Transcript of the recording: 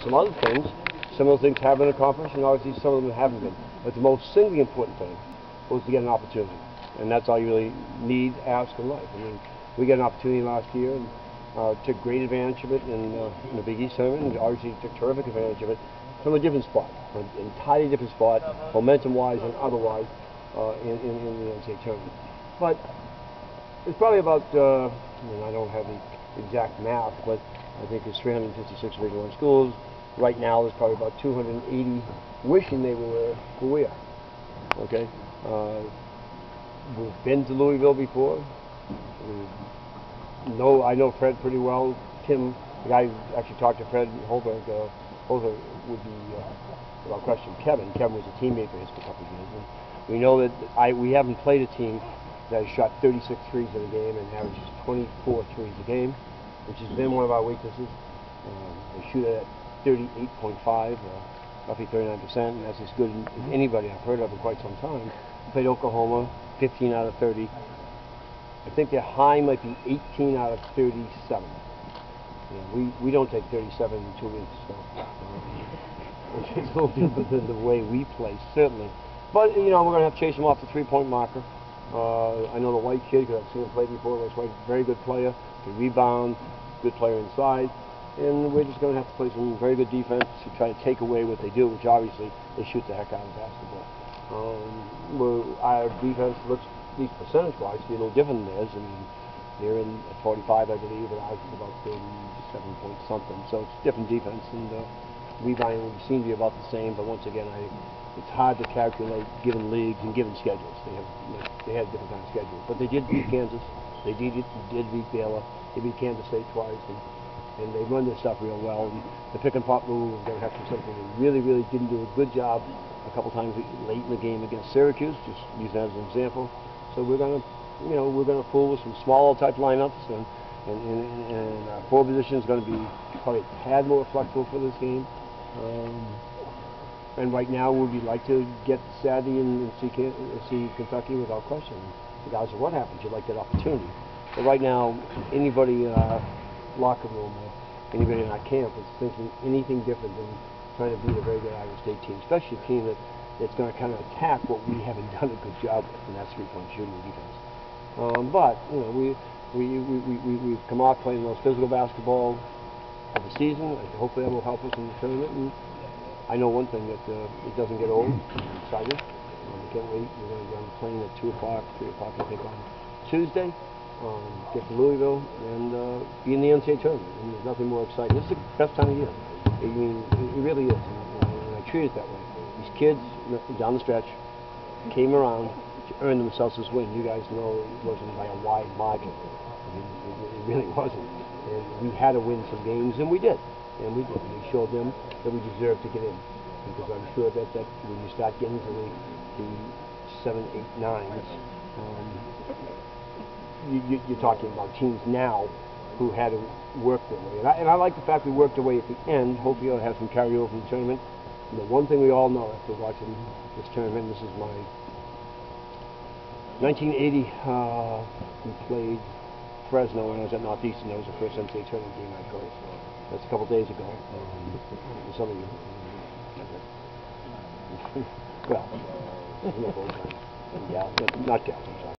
Some other things, some of those things have been accomplished, and obviously some of them haven't been. But the most single important thing was to get an opportunity, and that's all you really need, ask in life. I mean, we got an opportunity last year, and took great advantage of it in the Big East tournament, and obviously took terrific advantage of it from a different spot, an entirely different spot, momentum-wise and otherwise, in the NCAA tournament. But it's probably about, I don't have the exact math, but I think there's 356 Division I schools. Right now there's probably about 280 wishing they were where we are. Okay? We've been to Louisville before. I know Fred pretty well. Tim, the guy who actually talked to Fred Holberg, Holberg would be, without question, Kevin. Kevin was a teammate for us for a couple of years. And we know that we haven't played a team that has shot 36 threes in a game and averages 24 threes a game, which has been one of our weaknesses. They shoot at 38.5, roughly 39%, and that's as good as anybody I've heard of in quite some time. We played Oklahoma, 15 out of 30. I think their high might be 18 out of 37. We don't take 37 in 2 weeks, so it's a little different than the way we play, certainly. But we're going to have to chase him off the three-point marker. I know the White kid, because I've seen him play before. White, very good player, can rebound, good player inside, and we're just going to have to play some very good defense to try to take away what they do, which obviously they shoot the heck out of basketball. Our defense looks, at least percentage-wise, to be a little different than theirs. I mean, they're in at 45, I believe, and ours is about 37 point something. So it's different defense, and rebounding would seem to be about the same. But once again, it's hard to calculate given leagues and given schedules. They had different kind of schedules, but they did beat Kansas. They did beat Baylor. They beat Kansas State twice, and they run this stuff real well. And the pick and pop move, they're going to have to do something they really didn't do a good job a couple times late in the game against Syracuse. Just use that as an example. So we're going to fool with some smaller type lineups, and our forward position is going to be probably a tad more flexible for this game. And right now, we'd like to get Saturday and see Kentucky without question. Regardless of what happens, you'd like that opportunity. But right now, anybody in our locker room or anybody in our camp is thinking anything different than trying to beat a very good Iowa State team, especially a team that's going to kind of attack what we haven't done a good job with, and that's three-point shooting defense. But we've come off playing the most physical basketball of the season. Hopefully that will help us in the tournament. And I know one thing, that it doesn't get old. I'm excited. I can't wait. We're going to be on the plane at 2 o'clock, 3 o'clock, I think, on Tuesday. Get to Louisville and be in the NCAA tournament. And there's nothing more exciting. This is the best time of year. I mean, it really is. And I treat it that way. These kids down the stretch came around to earn themselves this win. You guys know it wasn't by a wide margin. I mean, it really wasn't. And we had to win some games, and we did. And we did. We showed them that we deserved to get in. Because I'm sure that when you start getting to the 7, 8, 9s, you're talking about teams now who had to work their way. And I like the fact we worked our way at the end. Hopefully it'll have some carryover from the tournament. And the one thing we all know after watching this tournament, this is my 1980, we played Fresno when I was at Northeastern. That was the first NCAA tournament game I coached. That's a couple days ago. Some of you. Well, no, yeah, not gals, I'm sorry.